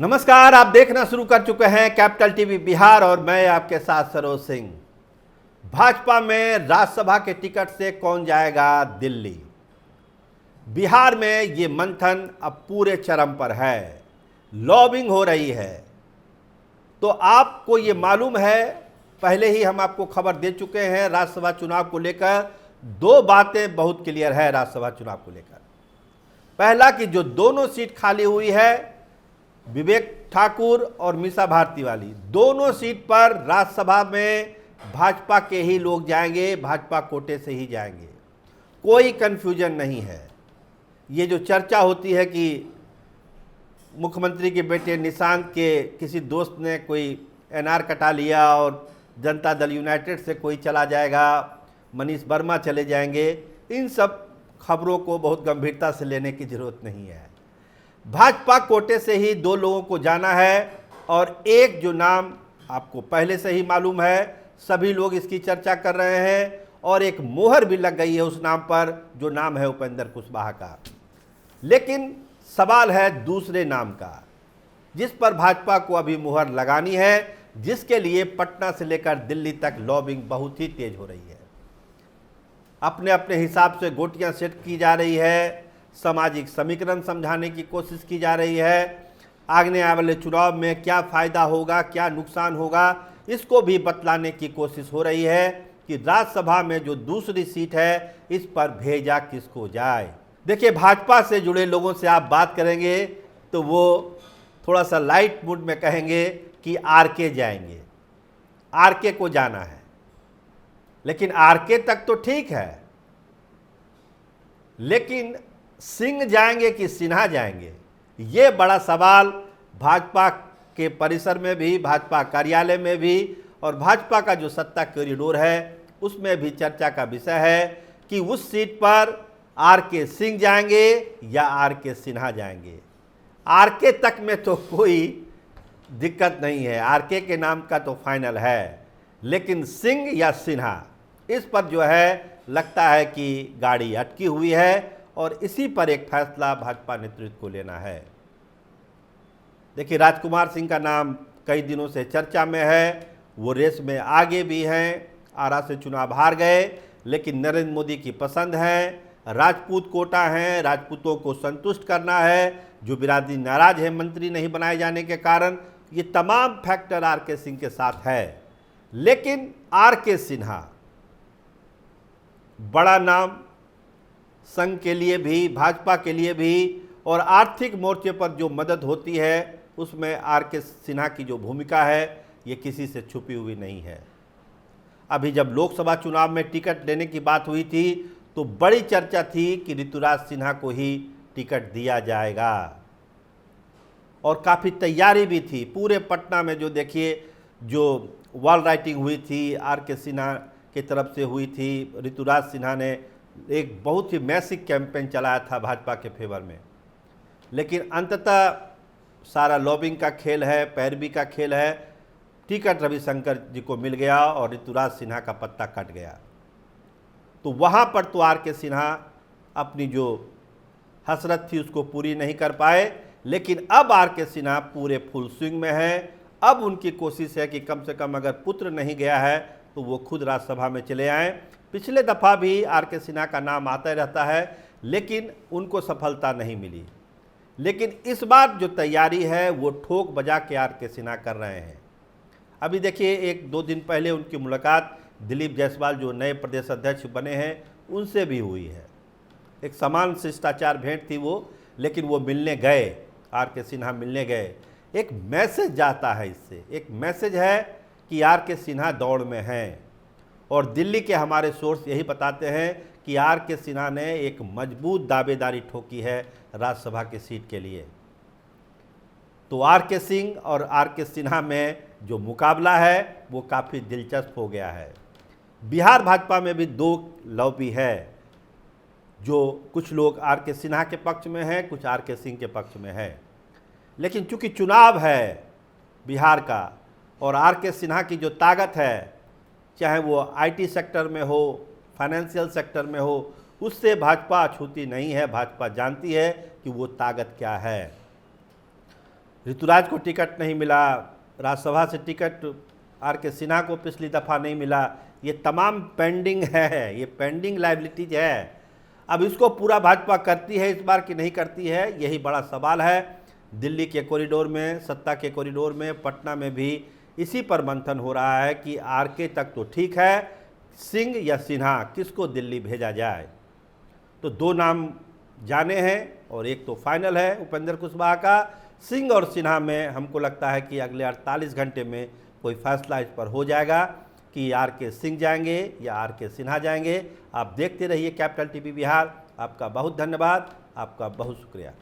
नमस्कार, आप देखना शुरू कर चुके हैं कैपिटल टीवी बिहार और मैं आपके साथ सरोज सिंह। भाजपा में राज्यसभा के टिकट से कौन जाएगा दिल्ली? बिहार में ये मंथन अब पूरे चरम पर है, लॉबिंग हो रही है। तो आपको ये मालूम है, पहले ही हम आपको खबर दे चुके हैं राज्यसभा चुनाव को लेकर। दो बातें बहुत क्लियर है राज्यसभा चुनाव को लेकर। पहला कि जो दोनों सीट खाली हुई है, विवेक ठाकुर और मीसा भारती वाली, दोनों सीट पर राज्यसभा में भाजपा के ही लोग जाएंगे, भाजपा कोटे से ही जाएंगे, कोई कंफ्यूजन नहीं है। ये जो चर्चा होती है कि मुख्यमंत्री के बेटे निशांत के किसी दोस्त ने कोई एनआर कटा लिया और जनता दल यूनाइटेड से कोई चला जाएगा, मनीष वर्मा चले जाएंगे, इन सब खबरों को बहुत गंभीरता से लेने की जरूरत नहीं है। भाजपा कोटे से ही दो लोगों को जाना है और एक जो नाम आपको पहले से ही मालूम है, सभी लोग इसकी चर्चा कर रहे हैं और एक मोहर भी लग गई है उस नाम पर, जो नाम है उपेंद्र कुशवाहा का। लेकिन सवाल है दूसरे नाम का, जिस पर भाजपा को अभी मोहर लगानी है, जिसके लिए पटना से लेकर दिल्ली तक लॉबिंग बहुत ही तेज हो रही है। अपने अपने हिसाब से गोटियां सेट की जा रही है, सामाजिक समीकरण समझाने की कोशिश की जा रही है। आगे आने वाले चुनाव में क्या फ़ायदा होगा, क्या नुकसान होगा, इसको भी बतलाने की कोशिश हो रही है कि राज्यसभा में जो दूसरी सीट है, इस पर भेजा किसको जाए। देखिए, भाजपा से जुड़े लोगों से आप बात करेंगे तो वो थोड़ा सा लाइट मूड में कहेंगे कि आरके जाएंगे, आरके को जाना है। लेकिन आरके तक तो ठीक है, लेकिन सिंह जाएंगे कि सिन्हा जाएंगे, ये बड़ा सवाल भाजपा के परिसर में भी, भाजपा कार्यालय में भी और भाजपा का जो सत्ता कॉरिडोर है उसमें भी चर्चा का विषय है कि उस सीट पर आरके सिंह जाएंगे या आरके सिन्हा जाएंगे। आरके तक में तो कोई दिक्कत नहीं है, आरके के नाम का तो फाइनल है, लेकिन सिंह या सिन्हा, इस पर जो है लगता है कि गाड़ी अटकी हुई है और इसी पर एक फैसला भाजपा नेतृत्व को लेना है। देखिए, राजकुमार सिंह का नाम कई दिनों से चर्चा में है, वो रेस में आगे भी हैं, आरा से चुनाव हार गए, लेकिन नरेंद्र मोदी की पसंद है, राजपूत कोटा है, राजपूतों को संतुष्ट करना है, जो बिरादरी नाराज है मंत्री नहीं बनाए जाने के कारण, ये तमाम फैक्टर आरके सिंह के साथ है। लेकिन आरके सिन्हा बड़ा नाम, संघ के लिए भी, भाजपा के लिए भी, और आर्थिक मोर्चे पर जो मदद होती है उसमें आरके सिन्हा की जो भूमिका है ये किसी से छुपी हुई नहीं है। अभी जब लोकसभा चुनाव में टिकट लेने की बात हुई थी तो बड़ी चर्चा थी कि ऋतुराज सिन्हा को ही टिकट दिया जाएगा और काफ़ी तैयारी भी थी पूरे पटना में। जो देखिए, जो वॉल राइटिंग हुई थी आरके सिन्हा की तरफ से हुई थी, ऋतुराज सिन्हा ने एक बहुत ही मैसिव कैंपेन चलाया था भाजपा के फेवर में। लेकिन अंततः सारा लॉबिंग का खेल है, पैरवी का खेल है, टिकट रविशंकर जी को मिल गया और ऋतुराज सिन्हा का पत्ता कट गया। तो वहाँ पर तो आरके सिन्हा अपनी जो हसरत थी उसको पूरी नहीं कर पाए, लेकिन अब आरके सिन्हा पूरे फुल स्विंग में हैं। अब उनकी कोशिश है कि कम से कम अगर पुत्र नहीं गया है तो वो खुद राज्यसभा में चले आएँ। पिछले दफ़ा भी आरके सिन्हा का नाम आता रहता है, लेकिन उनको सफलता नहीं मिली। लेकिन इस बार जो तैयारी है वो ठोक बजा के आरके सिन्हा कर रहे हैं। अभी देखिए, एक दो दिन पहले उनकी मुलाकात दिलीप जायसवाल जो नए प्रदेश अध्यक्ष बने हैं उनसे भी हुई है। एक समान शिष्टाचार भेंट थी वो, लेकिन वो मिलने गए, आरके सिन्हा मिलने गए। एक मैसेज जाता है इससे, एक मैसेज है कि आरके सिन्हा दौड़ में हैं और दिल्ली के हमारे सोर्स यही बताते हैं कि आरके सिन्हा ने एक मजबूत दावेदारी ठोकी है राज्यसभा की सीट के लिए। तो आरके सिंह और आरके सिन्हा में जो मुकाबला है वो काफ़ी दिलचस्प हो गया है। बिहार भाजपा में भी दो लॉबी है, जो कुछ लोग आरके सिन्हा के पक्ष में हैं, कुछ आरके सिंह के पक्ष में है। लेकिन चूंकि चुनाव है बिहार का और आरके सिन्हा की जो ताकत है, चाहे वो आईटी सेक्टर में हो, फाइनेंशियल सेक्टर में हो, उससे भाजपा अछूती नहीं है। भाजपा जानती है कि वो ताकत क्या है। ऋतुराज को टिकट नहीं मिला, राज्यसभा से टिकट आर के सिन्हा को पिछली दफ़ा नहीं मिला, ये तमाम पेंडिंग है, ये पेंडिंग लायबिलिटीज है। अब इसको पूरा भाजपा करती है इस बार कि नहीं करती है, यही बड़ा सवाल है। दिल्ली के कॉरिडोर में, सत्ता के कॉरिडोर में, पटना में भी इसी पर मंथन हो रहा है कि आरके तक तो ठीक है, सिंह या सिन्हा किसको दिल्ली भेजा जाए। तो दो नाम जाने हैं और एक तो फाइनल है उपेंद्र कुशवाहा का। सिंह और सिन्हा में हमको लगता है कि अगले 48 घंटे में कोई फैसला इस पर हो जाएगा कि आर के सिंह जाएंगे या आर के सिन्हा जाएंगे। आप देखते रहिए कैपिटल टीवी बिहार। आपका बहुत धन्यवाद, आपका बहुत शुक्रिया।